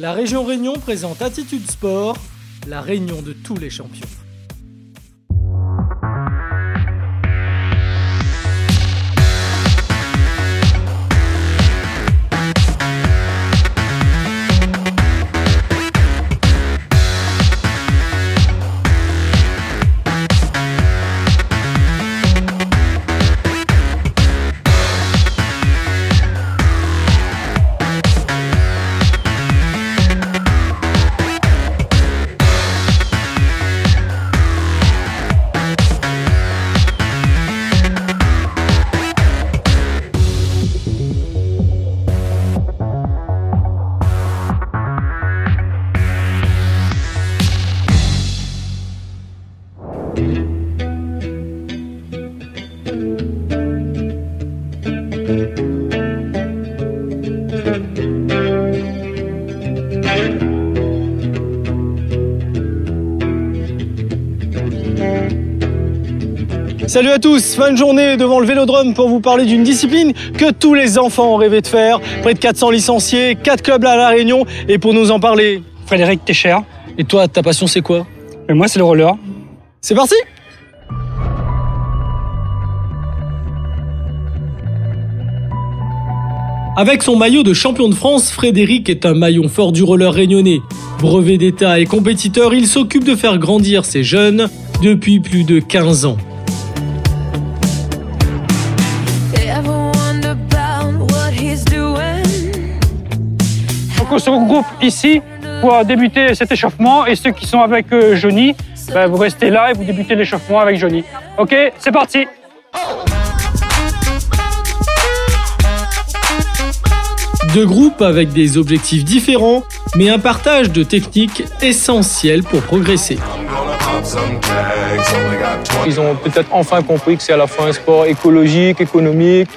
La région Réunion présente Attitude Sport, la réunion de tous les champions. Salut à tous, fin de journée devant le Vélodrome pour vous parler d'une discipline que tous les enfants ont rêvé de faire. Près de 400 licenciés, 4 clubs à La Réunion et pour nous en parler, Frédéric Técher. Et toi, ta passion c'est quoi? Et moi c'est le roller. C'est parti! Avec son maillot de champion de France, Frédéric est un maillon fort du roller réunionnais. Brevet d'État et compétiteur, il s'occupe de faire grandir ces jeunes depuis plus de 15 ans. Donc on se regroupe ici pour débuter cet échauffement et ceux qui sont avec Johnny, vous restez là et vous débutez l'échauffement avec Johnny. Ok, c'est parti! Deux groupes avec des objectifs différents, mais un partage de techniques essentielles pour progresser. Ils ont peut-être enfin compris que c'est à la fois un sport écologique, économique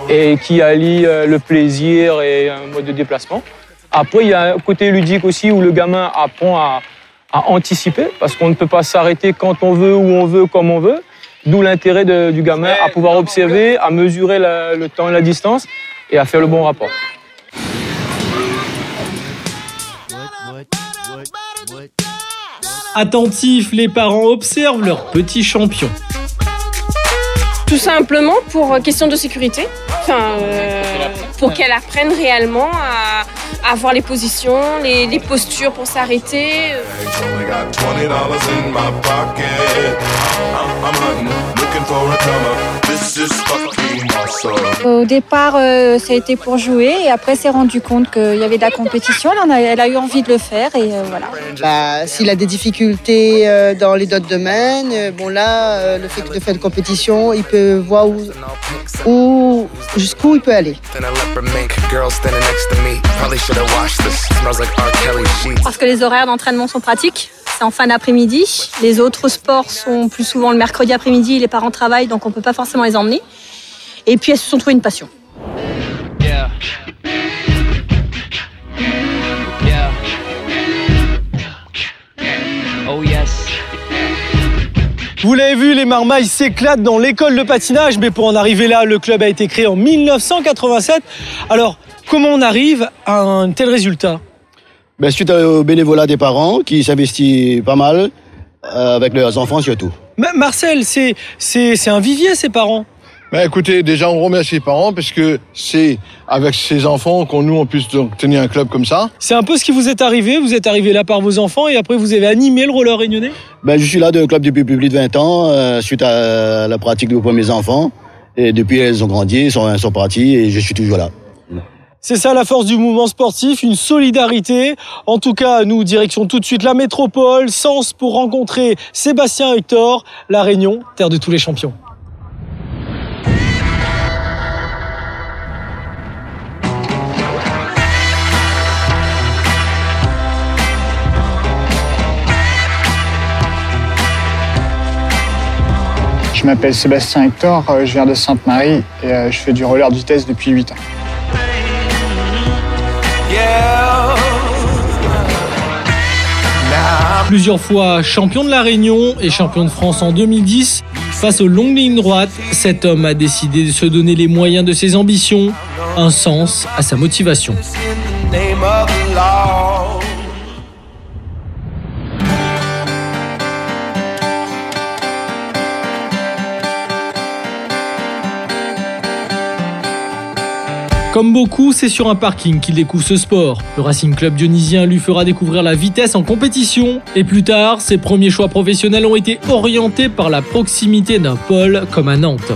et qui allie le plaisir et un mode de déplacement. Après, il y a un côté ludique aussi où le gamin apprend à anticiper parce qu'on ne peut pas s'arrêter quand on veut, où on veut, comme on veut. D'où l'intérêt du gamin à pouvoir observer, à mesurer le temps et la distance et à faire le bon rapport. Attentifs, les parents observent leurs petits champions. Tout simplement pour question de sécurité, pour qu'elle apprenne réellement à voir les positions, les postures pour s'arrêter. Au départ, ça a été pour jouer et après, elle s'est rendue compte qu'il y avait de la compétition. Elle a eu envie de le faire et voilà. S'il a des difficultés dans les d'autres domaines, le fait de faire une compétition, il peut voir jusqu'où il peut aller. Parce que les horaires d'entraînement sont pratiques. C'est en fin d'après-midi. Les autres sports sont plus souvent le mercredi après-midi. Les parents travaillent, donc on ne peut pas forcément les emmener. Et puis, elles se sont trouvées une passion. Yeah. Oh yes. Vous l'avez vu, les marmailles s'éclatent dans l'école de patinage, mais pour en arriver là, le club a été créé en 1987. Alors, comment on arrive à un tel résultat? Suite au bénévolat des parents qui s'investissent pas mal, avec leurs enfants surtout. Marcel, c'est un vivier, ces parents. Écoutez, déjà on remercie les parents parce que c'est avec ces enfants qu'on on puisse donc tenir un club comme ça. C'est un peu ce qui vous est arrivé. Vous êtes arrivé là par vos enfants et après vous avez animé le roller réunionnais. Je suis là de club depuis plus de 20 ans, suite à la pratique de vos premiers enfants. Et depuis, elles ont grandi, ils sont partis et je suis toujours là. C'est ça la force du mouvement sportif, une solidarité. En tout cas, nous, direction tout de suite la métropole, Sens pour rencontrer Sébastien Hector, La Réunion, terre de tous les champions. Je m'appelle Sébastien Hector, je viens de Sainte-Marie et je fais du roller de vitesse depuis 8 ans. Plusieurs fois champion de La Réunion et champion de France en 2010, face aux longues lignes droites, cet homme a décidé de se donner les moyens de ses ambitions, un sens à sa motivation. Comme beaucoup, c'est sur un parking qu'il découvre ce sport. Le Racing Club dionysien lui fera découvrir la vitesse en compétition. Et plus tard, ses premiers choix professionnels ont été orientés par la proximité d'un pôle comme à Nantes.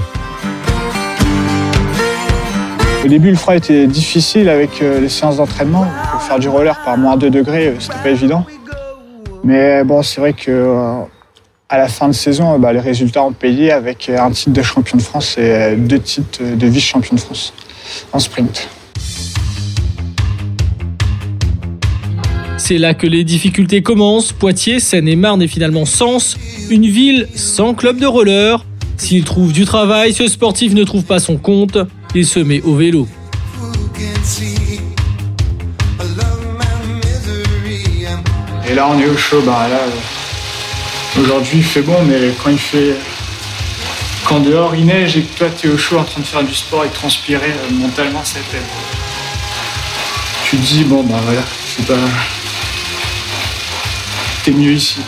Au début, le froid était difficile avec les séances d'entraînement. Pour faire du roller par moins 2 degrés, c'était pas évident. Mais bon, c'est vrai que à la fin de saison, les résultats ont payé avec un titre de champion de France et 2 titres de vice-champion de France en sprint. C'est là que les difficultés commencent. Poitiers, Seine-et-Marne et finalement Sens, une ville sans club de roller. S'il trouve du travail, ce sportif ne trouve pas son compte. Il se met au vélo. Et là, on est au chaud. Aujourd'hui, il fait bon, mais quand dehors il neige et que toi, tu es au chaud en train de faire du sport et de transpirer, mentalement, ça t'aide. Tu te dis, t'es mieux ici.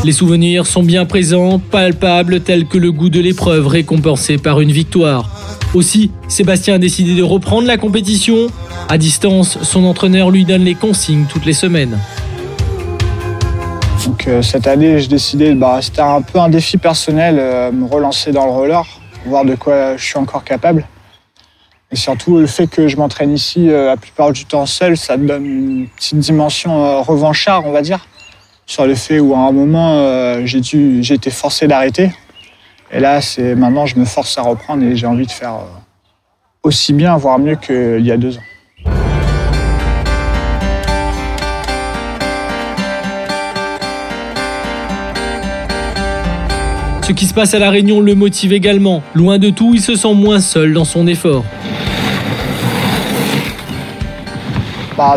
Les souvenirs sont bien présents, palpables, tels que le goût de l'épreuve récompensé par une victoire. Aussi, Sébastien a décidé de reprendre la compétition. À distance, son entraîneur lui donne les consignes toutes les semaines. Donc cette année, j'ai décidé, c'était un peu un défi personnel, me relancer dans le roller, voir de quoi je suis encore capable. Et surtout, le fait que je m'entraîne ici la plupart du temps seul, ça me donne une petite dimension revancharde, on va dire. Sur le fait où à un moment, j'ai été forcé d'arrêter. Et là, maintenant, je me force à reprendre et j'ai envie de faire aussi bien, voire mieux qu'il y a 2 ans. Ce qui se passe à La Réunion le motive également. Loin de tout, il se sent moins seul dans son effort.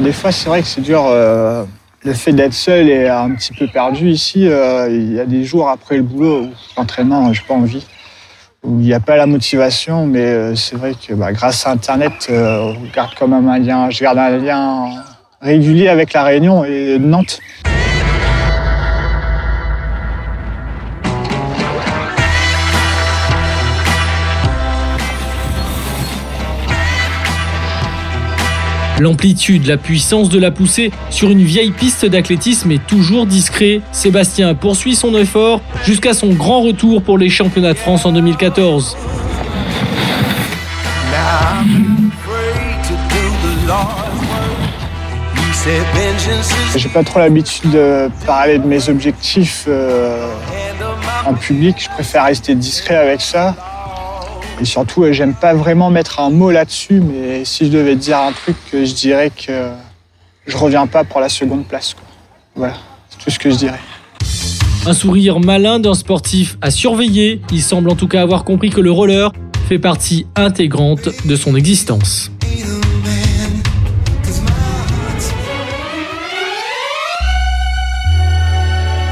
Des fois, c'est vrai que c'est dur. Le fait d'être seul et un petit peu perdu ici, il y a des jours après le boulot où l'entraînement, j'ai pas envie, où il n'y a pas la motivation, mais c'est vrai que grâce à Internet, je garde un lien régulier avec La Réunion et Nantes. L'amplitude, la puissance de la poussée sur une vieille piste d'athlétisme est toujours discret. Sébastien poursuit son effort jusqu'à son grand retour pour les championnats de France en 2014. J'ai pas trop l'habitude de parler de mes objectifs en public. Je préfère rester discret avec ça. Et surtout, j'aime pas vraiment mettre un mot là-dessus, mais si je devais dire un truc, je dirais que je reviens pas pour la seconde place. Voilà, c'est tout ce que je dirais. Un sourire malin d'un sportif à surveiller. Il semble en tout cas avoir compris que le roller fait partie intégrante de son existence.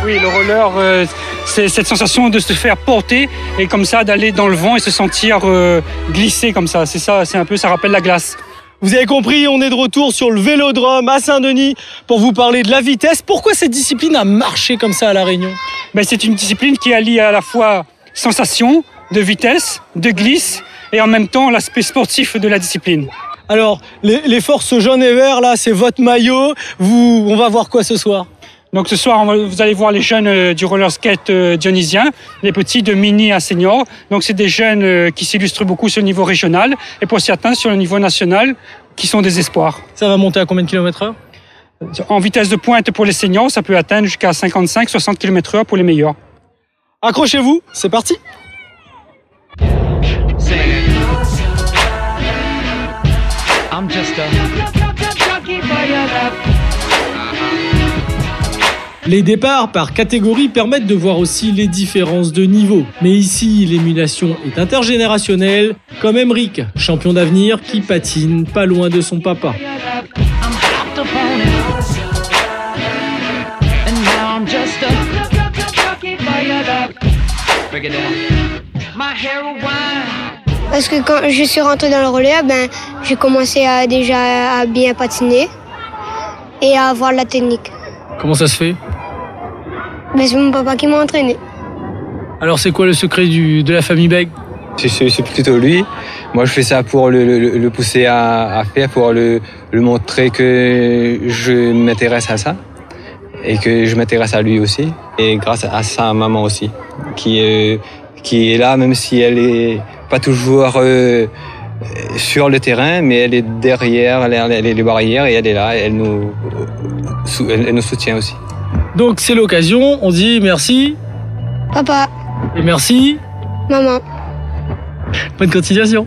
Oui, le roller, c'est cette sensation de se faire porter et comme ça d'aller dans le vent et se sentir glisser comme ça. C'est ça, ça rappelle la glace. Vous avez compris, on est de retour sur le vélodrome à Saint-Denis pour vous parler de la vitesse. Pourquoi cette discipline a marché comme ça à La Réunion ? C'est une discipline qui allie à la fois sensation, de vitesse, de glisse et en même temps l'aspect sportif de la discipline. Alors, les forces jaunes et verts, là, c'est votre maillot. On va voir quoi ce soir ? Donc ce soir, vous allez voir les jeunes du roller skate dionysien, les petits de mini à senior. Donc c'est des jeunes qui s'illustrent beaucoup sur le niveau régional et pour certains sur le niveau national, qui sont des espoirs. Ça va monter à combien de km/h ? En vitesse de pointe pour les seniors, ça peut atteindre jusqu'à 55-60 km/h pour les meilleurs. Accrochez-vous, c'est parti. Les départs par catégorie permettent de voir aussi les différences de niveau. Mais ici, l'émulation est intergénérationnelle, comme Emeric, champion d'avenir qui patine pas loin de son papa. Parce que quand je suis rentré dans le roller, j'ai commencé à bien patiner et à avoir la technique. Comment ça se fait ? C'est mon papa qui m'a entraîné. Alors c'est quoi le secret de la famille Bègue ? C'est plutôt lui. Moi, je fais ça pour le pousser à faire, pour le montrer que je m'intéresse à ça et que je m'intéresse à lui aussi. Et grâce à sa maman aussi, qui est là, même si elle est pas toujours sur le terrain, mais elle est derrière les barrières et elle est là, elle nous soutient aussi. Donc c'est l'occasion, on dit merci. Papa. Et merci. Maman. Bonne continuation.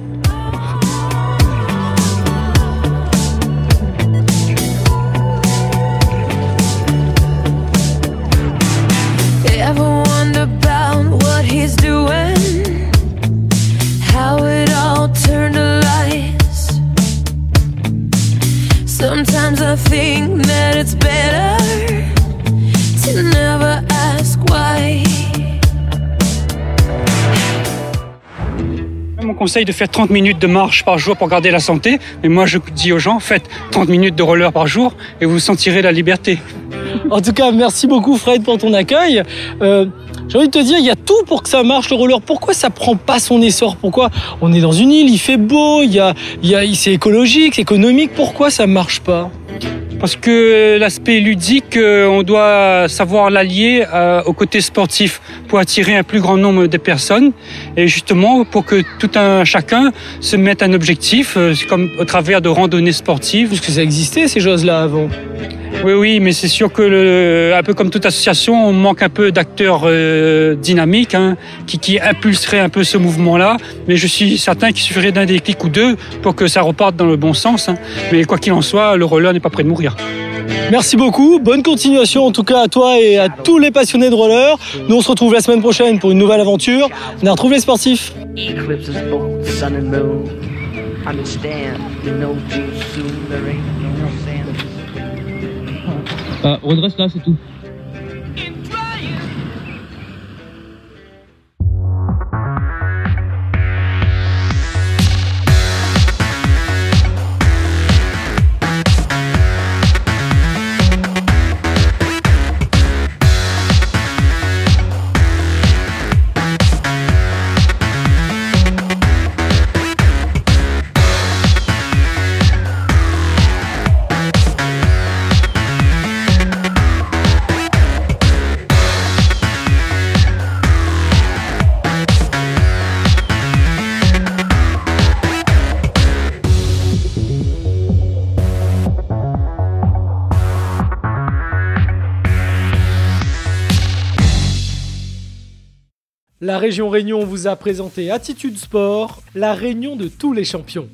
Sometimes I think that it's better to never ask why. On conseille de faire 30 minutes de marche par jour pour garder la santé. Mais moi, je dis aux gens, faites 30 minutes de roller par jour et vous sentirez la liberté. En tout cas, merci beaucoup Fred pour ton accueil. J'ai envie de te dire, il y a tout pour que ça marche le roller. Pourquoi ça prend pas son essor? Pourquoi on est dans une île, il fait beau, c'est écologique, c'est économique. Pourquoi ça marche pas? Parce que l'aspect ludique, on doit savoir l'allier au côté sportif pour attirer un plus grand nombre de personnes et justement pour que tout un chacun se mette un objectif, comme au travers de randonnées sportives. Parce que ça existait ces choses-là avant. Oui, mais c'est sûr que, un peu comme toute association, on manque un peu d'acteurs dynamiques qui impulseraient un peu ce mouvement-là. Mais je suis certain qu'il suffirait d'un déclic ou deux pour que ça reparte dans le bon sens. Mais quoi qu'il en soit, le roller n'est pas près de mourir. Merci beaucoup, bonne continuation en tout cas à toi et à tous les passionnés de roller. Nous on se retrouve la semaine prochaine pour une nouvelle aventure. On retrouve les sportifs. Redresse là, c'est tout. La région Réunion vous a présenté Attitude Sport, la réunion de tous les champions.